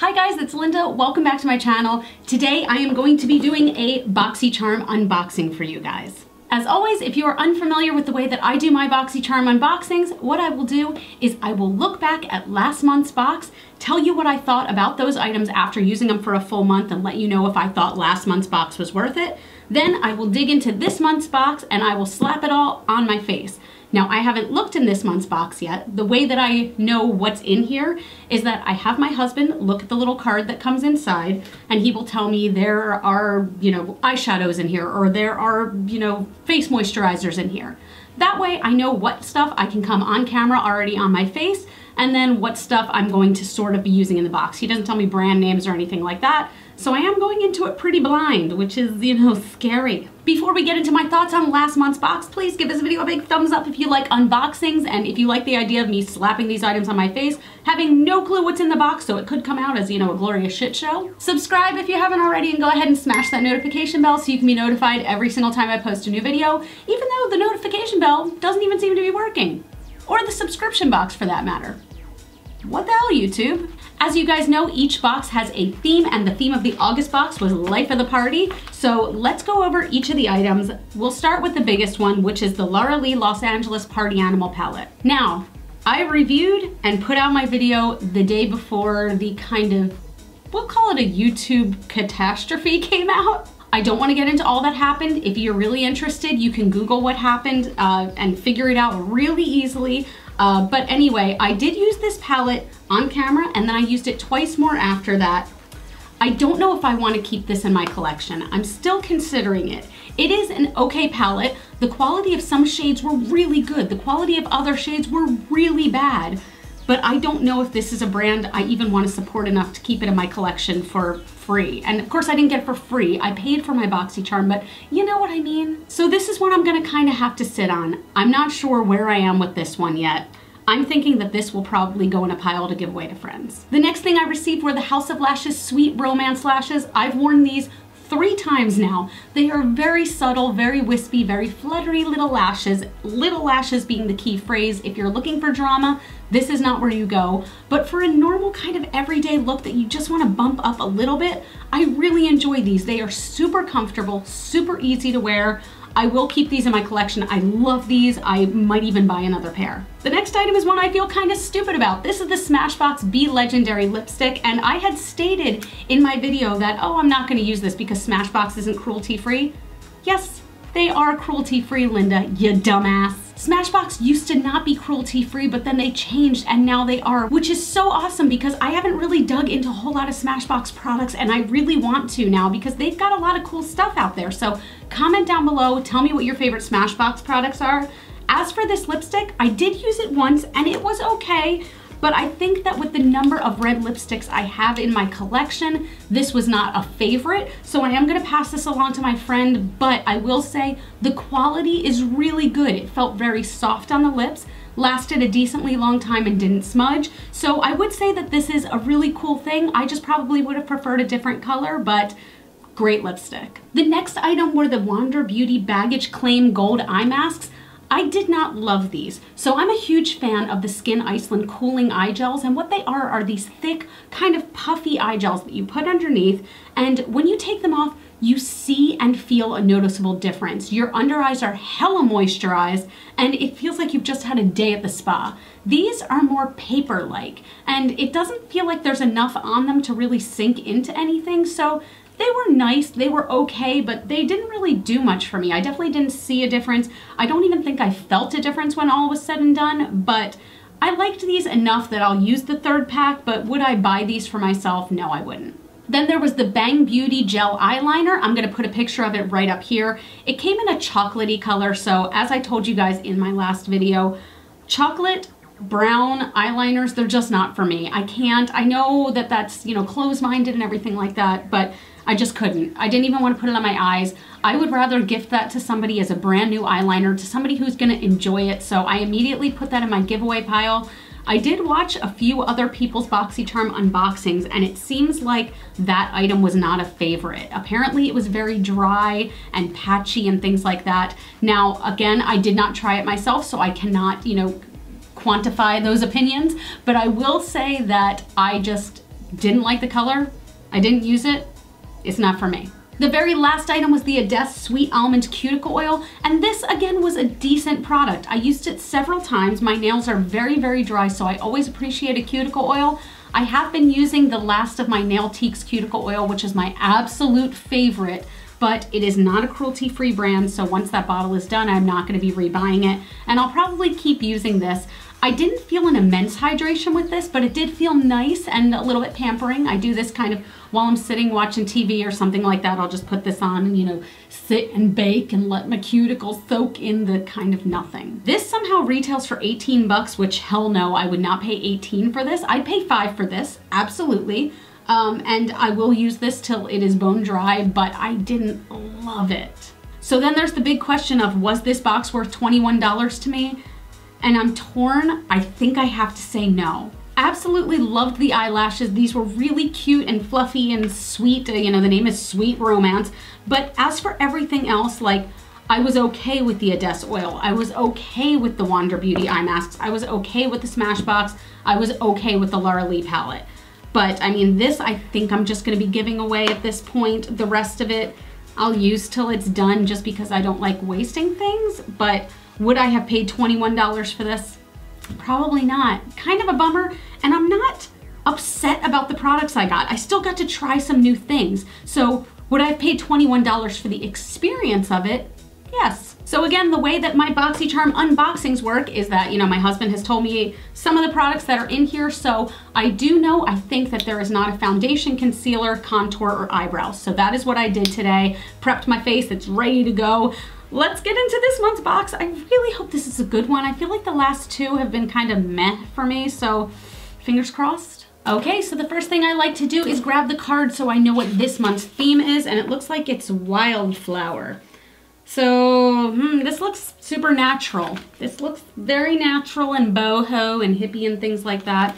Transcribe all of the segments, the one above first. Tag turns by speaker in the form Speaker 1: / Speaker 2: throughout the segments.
Speaker 1: Hi guys, it's Linda. Welcome back to my channel. Today I am going to be doing a BoxyCharm unboxing for you guys. As always, if you are unfamiliar with the way that I do my BoxyCharm unboxings, what I will do is I will look back at last month's box, tell you what I thought about those items after using them for a full month and let you know if I thought last month's box was worth it. Then I will dig into this month's box and I will slap it all on my face. Now, I haven't looked in this month's box yet. The way that I know what's in here is that I have my husband look at the little card that comes inside and he will tell me there are, eyeshadows in here or there are, face moisturizers in here. That way I know what stuff I can come on camera already on my face and then what stuff I'm going to sort of be using in the box. He doesn't tell me brand names or anything like that. So I am going into it pretty blind, which is, scary. Before we get into my thoughts on last month's box, please give this video a big thumbs up if you like unboxings and if you like the idea of me slapping these items on my face, having no clue what's in the box, so it could come out as, a glorious shit show. Subscribe if you haven't already and go ahead and smash that notification bell so you can be notified every single time I post a new video, even though the notification bell doesn't even seem to be working. Or the subscription box for that matter. What the hell, YouTube? As you guys know, each box has a theme, and the theme of the August box was Life of the Party. So let's go over each of the items. We'll start with the biggest one, which is the Lara Lee Los Angeles Party Animal Palette. Now, I reviewed and put out my video the day before the kind of, we'll call it a YouTube catastrophe came out. I don't want to get into all that happened. If you're really interested, you can Google what happened and figure it out really easily. But anyway, I did use this palette on camera and then I used it twice more after that. I don't know if I want to keep this in my collection. I'm still considering it. It is an okay palette. The quality of some shades were really good. The quality of other shades were really bad. But I don't know if this is a brand I even want to support enough to keep it in my collection for free. And of course I didn't get it for free. I paid for my BoxyCharm, but you know what I mean? So this is one I'm gonna kind of have to sit on. I'm not sure where I am with this one yet. I'm thinking that this will probably go in a pile to give away to friends. The next thing I received were the House of Lashes Sweet Romance Lashes. I've worn these 3 times now. They are very subtle, very wispy, very fluttery little lashes being the key phrase. If you're looking for drama, this is not where you go. But for a normal kind of everyday look that you just want to bump up a little bit, I really enjoy these. They are super comfortable, super easy to wear. I will keep these in my collection. I love these. I might even buy another pair. The next item is one I feel kind of stupid about. This is the Smashbox Be Legendary lipstick, and I had stated in my video that, oh, I'm not gonna use this because Smashbox isn't cruelty-free. Yes, they are cruelty-free, Linda, you dumbass. Smashbox used to not be cruelty-free, but then they changed and now they are, which is so awesome because I haven't really dug into a whole lot of Smashbox products and I really want to now because they've got a lot of cool stuff out there. So comment down below, tell me what your favorite Smashbox products are. As for this lipstick, I did use it once and it was okay, but I think that with the number of red lipsticks I have in my collection, this was not a favorite. So I am gonna pass this along to my friend, but I will say the quality is really good. It felt very soft on the lips, lasted a decently long time and didn't smudge. So I would say that this is a really cool thing. I just probably would have preferred a different color, but great lipstick. The next item were the Wander Beauty Baggage Claim Gold Eye Masks. I did not love these. So I'm a huge fan of the Skin Iceland Cooling Eye Gels, and what they are these thick, kind of puffy eye gels that you put underneath, and when you take them off, you see and feel a noticeable difference. Your under eyes are hella moisturized, and it feels like you've just had a day at the spa. These are more paper-like, and it doesn't feel like there's enough on them to really sink into anything, so they were nice, they were okay, but they didn't really do much for me. I definitely didn't see a difference. I don't even think I felt a difference when all was said and done, but I liked these enough that I'll use the 3rd pack, but would I buy these for myself? No, I wouldn't. Then there was the Bang Beauty Gel Eyeliner. I'm gonna put a picture of it right up here. It came in a chocolatey color, so as I told you guys in my last video, chocolate brown eyeliners, they're just not for me. I can't. I know that that's, closed-minded and everything like that, but I just couldn't. I didn't even want to put it on my eyes. I would rather gift that to somebody as a brand new eyeliner, to somebody who's gonna enjoy it, so I immediately put that in my giveaway pile. I did watch a few other people's BoxyCharm unboxings and it seems like that item was not a favorite. Apparently it was very dry and patchy and things like that. Now, again, I did not try it myself, so I cannot, quantify those opinions, but I will say that I just Didn't like the color. I didn't use it. It's not for me. The very last item was the Ades Sweet Almond Cuticle Oil, and this again was a decent product. I used it several times. My nails are very, very dry, so I always appreciate a cuticle oil. I have been using the last of my Nailtiques cuticle oil, which is my absolute favorite, but it is not a cruelty-free brand, so once that bottle is done, I'm not going to be rebuying it, and I'll probably keep using this. I didn't feel an immense hydration with this, but it did feel nice and a little bit pampering. I do this kind of while I'm sitting watching TV or something like that. I'll just put this on and, you know, sit and bake and let my cuticles soak in the kind of nothing. This somehow retails for 18 bucks, which hell no, I would not pay 18 for this. I'd pay 5 for this, absolutely. And I will use this till it is bone dry, but I didn't love it. So then there's the big question of, was this box worth $21 to me? And I'm torn. I think I have to say no. Absolutely loved the eyelashes. These were really cute and fluffy and sweet. You know, the name is Sweet Romance. But as for everything else, like, I was okay with the Ades oil. I was okay with the Wander Beauty eye masks. I was okay with the Smashbox. I was okay with the Laura Lee palette. But I mean, this I think I'm just gonna be giving away at this point. The rest of it I'll use till it's done just because I don't like wasting things. But would I have paid $21 for this? Probably not. Kind of a bummer, and I'm not upset about the products I got. I still got to try some new things. So would I have paid $21 for the experience of it? Yes. So again, the way that my BoxyCharm unboxings work is that, you know, my husband has told me some of the products that are in here, so I do know, I think that there is not a foundation, concealer, contour, or eyebrows. So that is what I did today. Prepped my face, it's ready to go. Let's get into this month's box. I really hope this is a good one. I feel like the last two have been kind of meh for me, so fingers crossed. Okay, so the first thing I like to do is grab the card so I know what this month's theme is, and it looks like it's Wildflower. So, this looks super natural. This looks very natural and boho and hippie and things like that.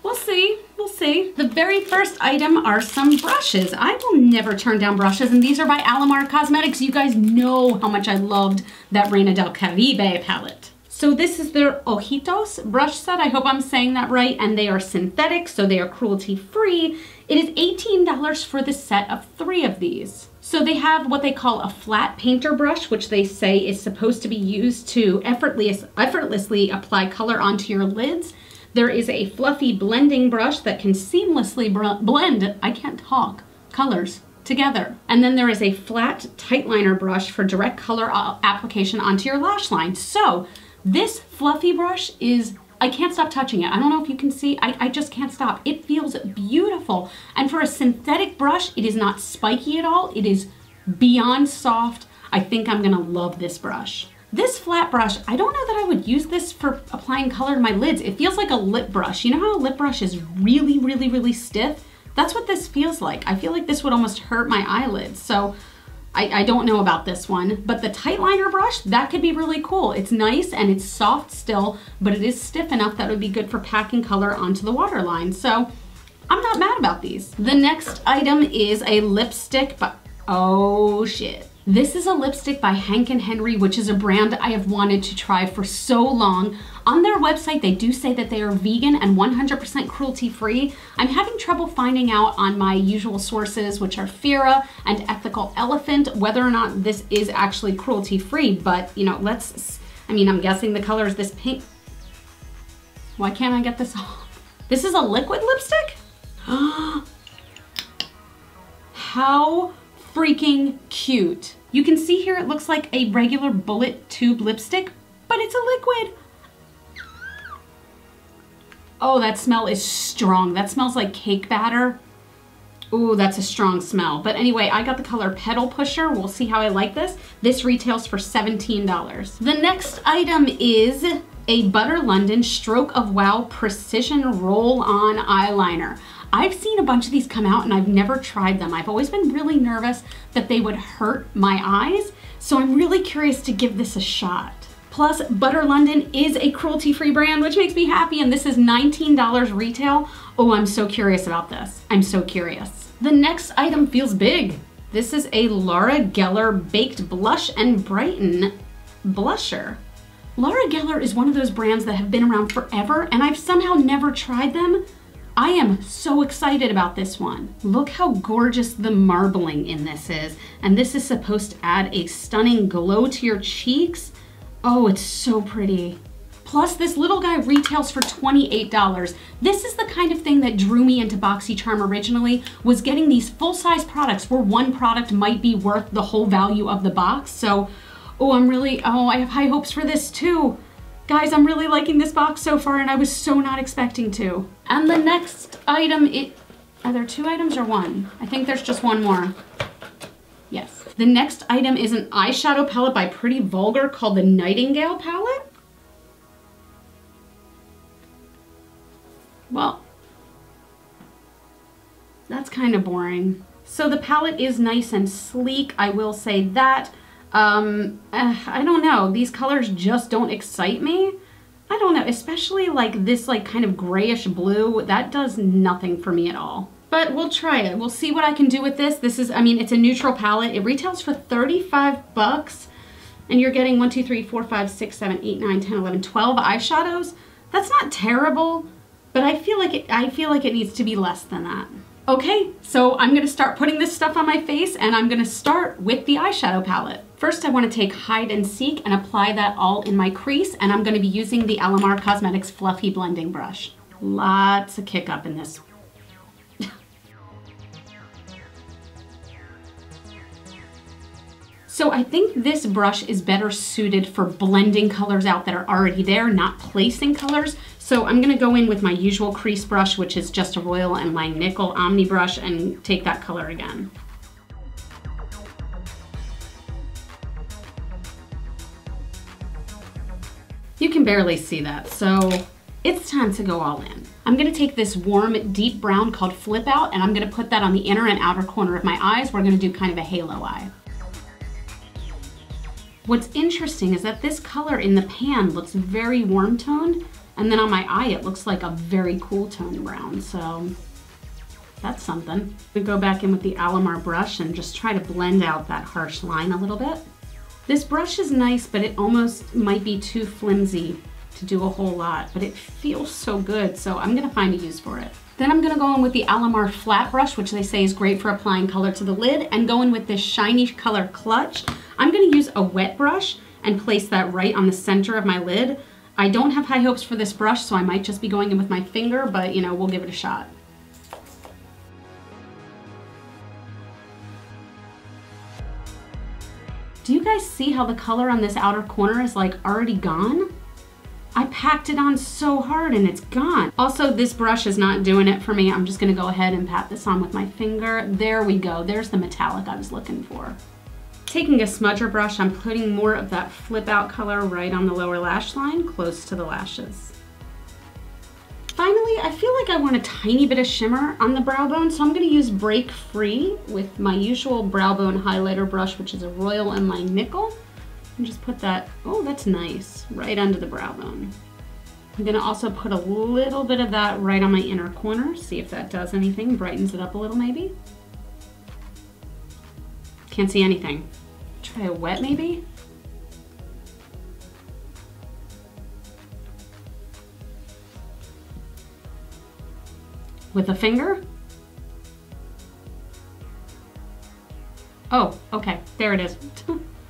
Speaker 1: We'll see, we'll see. The very first item are some brushes. I will never turn down brushes, and these are by Alamar Cosmetics. You guys know how much I loved that Reina del Caribe palette. So this is their Ojitos brush set. I hope I'm saying that right. And they are synthetic, so they are cruelty-free. It is $18 for the set of 3 of these. So they have what they call a flat painter brush, which they say is supposed to be used to effortlessly apply color onto your lids. There is a fluffy blending brush that can seamlessly blend, I can't talk, colors together. And then there is a flat tight liner brush for direct color application onto your lash line. So this fluffy brush is, I can't stop touching it. I don't know if you can see, I just can't stop. It feels beautiful. And for a synthetic brush, it is not spiky at all. It is beyond soft. I think I'm gonna love this brush. This flat brush, I don't know that I would use this for applying color to my lids. It feels like a lip brush. You know how a lip brush is really, really, really stiff? That's what this feels like. I feel like this would almost hurt my eyelids. So I don't know about this one, but the tight liner brush, that could be really cool. It's nice and it's soft still, but it is stiff enough that it would be good for packing color onto the waterline. So I'm not mad about these. The next item is a lipstick, but oh shit. This is a lipstick by Hank & Henry, which is a brand I have wanted to try for so long. On their website, they do say that they are vegan and 100% cruelty-free. I'm having trouble finding out on my usual sources, which are Fira and Ethical Elephant, whether or not this is actually cruelty-free, but you know, I'm guessing the color is this pink. Why can't I get this off? This is a liquid lipstick? How freaking cute. You can see here it looks like a regular bullet tube lipstick, but it's a liquid. Oh, that smell is strong. That smells like cake batter. Ooh, that's a strong smell. But anyway, I got the color Petal Pusher. We'll see how I like this. This retails for $17. The next item is a Butter London Stroke of Wow Precision Roll-On Eyeliner. I've seen a bunch of these come out and I've never tried them. I've always been really nervous that they would hurt my eyes, so I'm really curious to give this a shot. Plus, Butter London is a cruelty-free brand, which makes me happy, and this is $19 retail. Oh, I'm so curious about this. I'm so curious. The next item feels big. This is a Laura Geller Baked Blush and Brighten Blusher. Laura Geller is one of those brands that have been around forever, and I've somehow never tried them. I am so excited about this one. Look how gorgeous the marbling in this is. And this is supposed to add a stunning glow to your cheeks. Oh, it's so pretty. Plus, this little guy retails for $28. This is the kind of thing that drew me into BoxyCharm originally, was getting these full-size products where one product might be worth the whole value of the box. So, I have high hopes for this too. Guys, I'm really liking this box so far, and I was so not expecting to. And the next item, are there 2 items or 1? I think there's just 1 more. Yes. The next item is an eyeshadow palette by Pretty Vulgar called the Nightingale palette. Well, that's kind of boring. So the palette is nice and sleek, I will say that. I don't know, these colors just don't excite me. I don't know, especially like this like kind of grayish blue, that does nothing for me at all. But we'll try it. We'll see what I can do with this. This is, I mean, it's a neutral palette. It retails for 35 bucks and you're getting 1, 2, 3, 4, 5, 6, 7, 8, 9, 10, 11, 12 eyeshadows. That's not terrible, but I feel like it needs to be less than that. Okay, so I'm gonna start putting this stuff on my face and I'm gonna start with the eyeshadow palette. First, I wanna take Hide and Seek and apply that all in my crease, and I'm gonna be using the Alamar Cosmetics Fluffy Blending Brush. Lots of kick up in this. So I think this brush is better suited for blending colors out that are already there, not placing colors. So I'm gonna go in with my usual crease brush, which is just a Royal & Langnickel Omni brush, and take that color again. You can barely see that, so it's time to go all in. I'm gonna take this warm, deep brown called Flip Out, and I'm gonna put that on the inner and outer corner of my eyes. We're gonna do kind of a halo eye. What's interesting is that this color in the pan looks very warm toned, and then on my eye it looks like a very cool toned brown, so that's something. We go back in with the Alamar brush and just try to blend out that harsh line a little bit. This brush is nice, but it almost might be too flimsy to do a whole lot, but it feels so good, so I'm gonna find a use for it. Then I'm gonna go in with the Alamar flat brush, which they say is great for applying color to the lid, and go in with this shiny color Clutch. I'm gonna use a wet brush and place that right on the center of my lid. I don't have high hopes for this brush, so I might just be going in with my finger, but you know, we'll give it a shot. Do you guys see how the color on this outer corner is like already gone? I packed it on so hard and it's gone. Also, this brush is not doing it for me. I'm just gonna go ahead and pat this on with my finger. There we go, there's the metallic I was looking for. Taking a smudger brush, I'm putting more of that Flip Out color right on the lower lash line, close to the lashes. Finally, I feel like I want a tiny bit of shimmer on the brow bone, so I'm gonna use Break Free with my usual brow bone highlighter brush, which is a Royal & Langnickel. And just put that, oh, that's nice, right under the brow bone. I'm gonna also put a little bit of that right on my inner corner, see if that does anything, brightens it up a little maybe. Can't see anything. Try a wet maybe? With a finger? Oh, okay, there it is.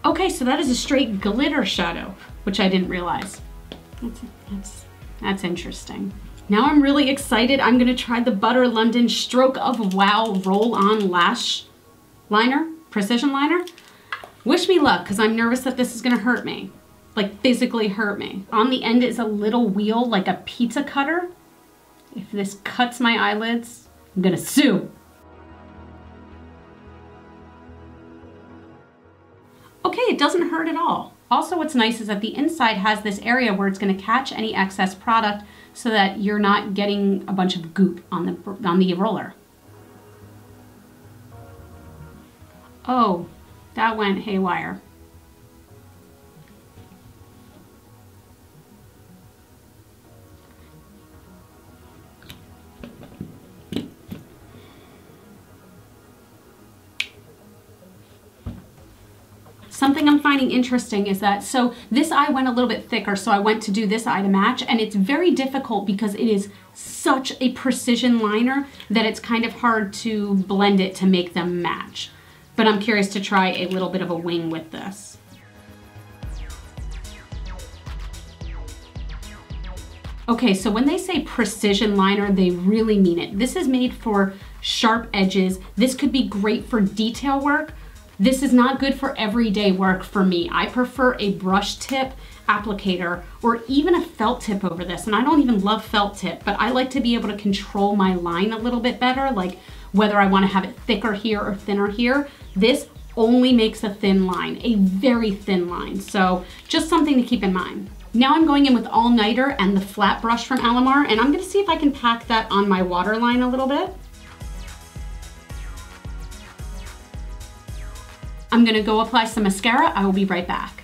Speaker 1: Okay, so that is a straight glitter shadow, which I didn't realize. That's interesting. Now I'm really excited. I'm gonna try the Butter London Stroke of Wow Roll-On Lash Liner, Precision Liner. Wish me luck, because I'm nervous that this is gonna hurt me. Like physically hurt me. On the end is a little wheel, like a pizza cutter. If this cuts my eyelids, I'm gonna sue. Okay, it doesn't hurt at all. Also, what's nice is that the inside has this area where it's gonna catch any excess product so that you're not getting a bunch of goop on the roller. Oh, that went haywire. Something I'm finding interesting is that, so this eye went a little bit thicker, so I went to do this eye to match, and it's very difficult because it is such a precision liner that it's kind of hard to blend it to make them match. But I'm curious to try a little bit of a wing with this. Okay, so when they say precision liner, they really mean it. This is made for sharp edges. This could be great for detail work. This is not good for everyday work for me. I prefer a brush tip applicator or even a felt tip over this. And I don't even love felt tip, but I like to be able to control my line a little bit better, like whether I want to have it thicker here or thinner here. This only makes a thin line, a very thin line. So just something to keep in mind. Now I'm going in with All Nighter and the flat brush from Alamar, and I'm gonna see if I can pack that on my waterline a little bit. I'm gonna go apply some mascara. I will be right back.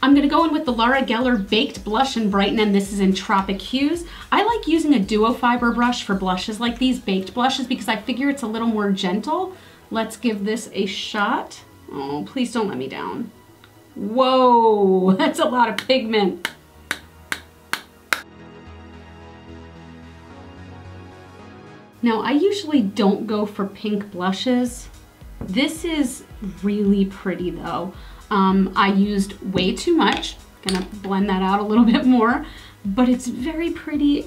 Speaker 1: I'm gonna go in with the Laura Geller Baked Blush and Brighten, and this is in Tropic Hues. I like using a duo fiber brush for blushes like these, baked blushes, because I figure it's a little more gentle. Let's give this a shot. Oh, please don't let me down. Whoa, that's a lot of pigment. Now, I usually don't go for pink blushes. This is really pretty though. I used way too much. Gonna blend that out a little bit more, but it's very pretty.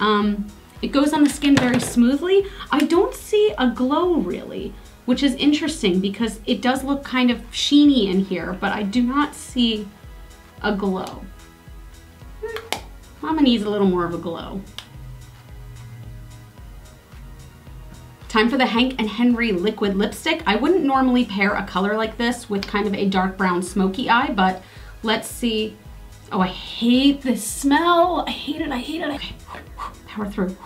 Speaker 1: It goes on the skin very smoothly. I don't see a glow really, which is interesting because it does look kind of sheeny in here, but I do not see a glow. Mama needs a little more of a glow. Time for the Hank and Henry liquid lipstick. I wouldn't normally pair a color like this with kind of a dark brown smoky eye, but let's see. Oh, I hate this smell. I hate it, I hate it. Okay, power through.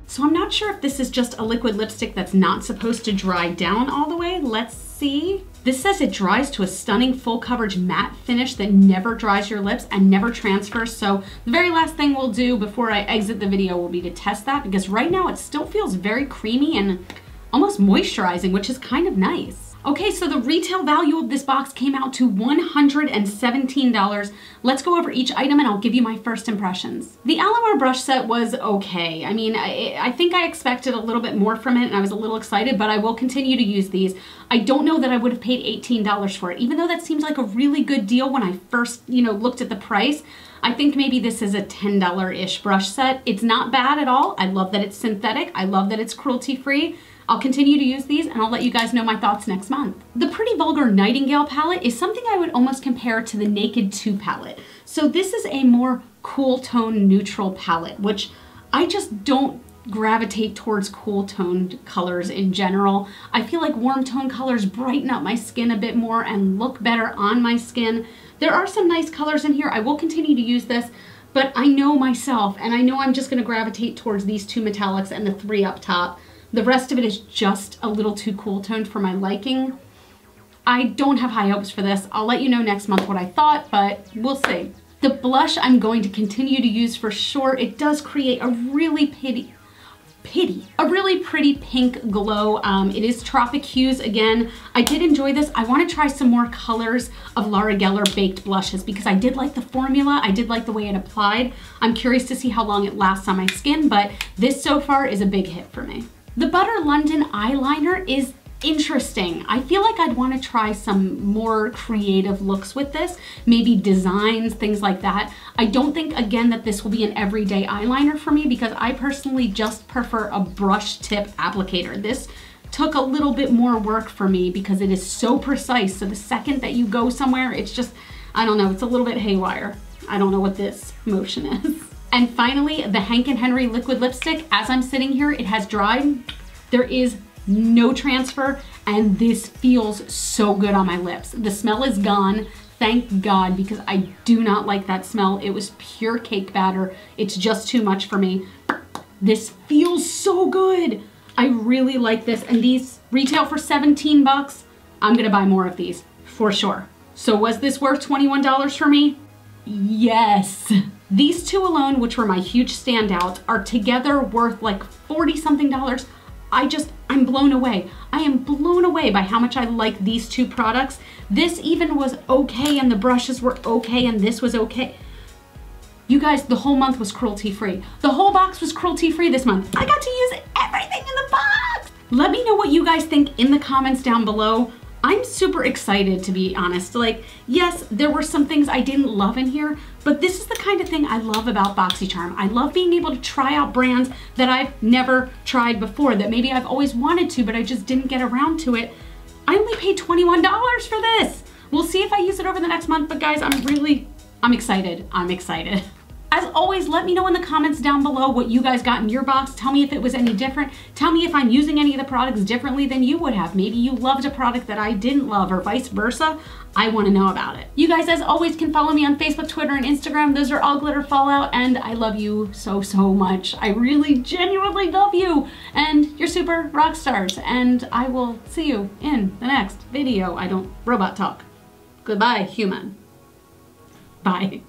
Speaker 1: So I'm not sure if this is just a liquid lipstick that's not supposed to dry down all the way. Let's see. This says it dries to a stunning full coverage matte finish that never dries your lips and never transfers. So the very last thing we'll do before I exit the video will be to test that, because right now it still feels very creamy and almost moisturizing, which is kind of nice. Okay, so the retail value of this box came out to $117. Let's go over each item and I'll give you my first impressions. The Alamar brush set was okay. I mean, I think I expected a little bit more from it and I was a little excited, but I will continue to use these. I don't know that I would have paid $18 for it, even though that seems like a really good deal when I first, looked at the price. I think maybe this is a $10-ish brush set. It's not bad at all. I love that it's synthetic. I love that it's cruelty-free. I'll continue to use these and I'll let you guys know my thoughts next month. The Pretty Vulgar Nightingale palette is something I would almost compare to the Naked 2 palette. So this is a more cool tone neutral palette, which I just don't gravitate towards cool toned colors in general. I feel like warm tone colors brighten up my skin a bit more and look better on my skin. There are some nice colors in here. I will continue to use this, but I know myself and I know I'm just gonna gravitate towards these two metallics and the three up top. The rest of it is just a little too cool toned for my liking. I don't have high hopes for this. I'll let you know next month what I thought, but we'll see. The blush I'm going to continue to use for sure. It does create a really pretty pink glow. It is Tropic Hues again. I did enjoy this. I want to try some more colors of Laura Geller baked blushes because I did like the formula. I did like the way it applied. I'm curious to see how long it lasts on my skin, but this so far is a big hit for me. The Butter London eyeliner is interesting. I feel like I'd want to try some more creative looks with this, maybe designs, things like that. I don't think, again, that this will be an everyday eyeliner for me because I personally just prefer a brush tip applicator. This took a little bit more work for me because it is so precise. So the second that you go somewhere, it's just, I don't know, it's a little bit haywire. I don't know what this motion is. And finally, the Hank and Henry liquid lipstick. As I'm sitting here, it has dried. There is no transfer, and this feels so good on my lips. The smell is gone, thank God, because I do not like that smell. It was pure cake batter. It's just too much for me. This feels so good. I really like this, and these retail for 17 bucks. I'm gonna buy more of these, for sure. So was this worth $21 for me? Yes. These two alone, which were my huge standouts, are together worth like 40 something dollars. I'm blown away. I am blown away by how much I like these two products. This even was okay, and the brushes were okay, and this was okay. You guys, the whole month was cruelty-free. The whole box was cruelty-free this month. I got to use everything in the box. Let me know what you guys think in the comments down below. I'm super excited, to be honest. Like, yes, there were some things I didn't love in here, but this is the kind of thing I love about BoxyCharm. I love being able to try out brands that I've never tried before, that maybe I've always wanted to, but I just didn't get around to it. I only paid $21 for this. We'll see if I use it over the next month, but guys, I'm excited. I'm excited. As always, let me know in the comments down below what you guys got in your box. Tell me if it was any different. Tell me if I'm using any of the products differently than you would have. Maybe you loved a product that I didn't love, or vice versa. I want to know about it. You guys, as always, can follow me on Facebook, Twitter, and Instagram. Those are all Glitter Fallout, and I love you so, so much. I really, genuinely love you, and you're super rock stars, and I will see you in the next video. I don't robot talk. Goodbye, human. Bye.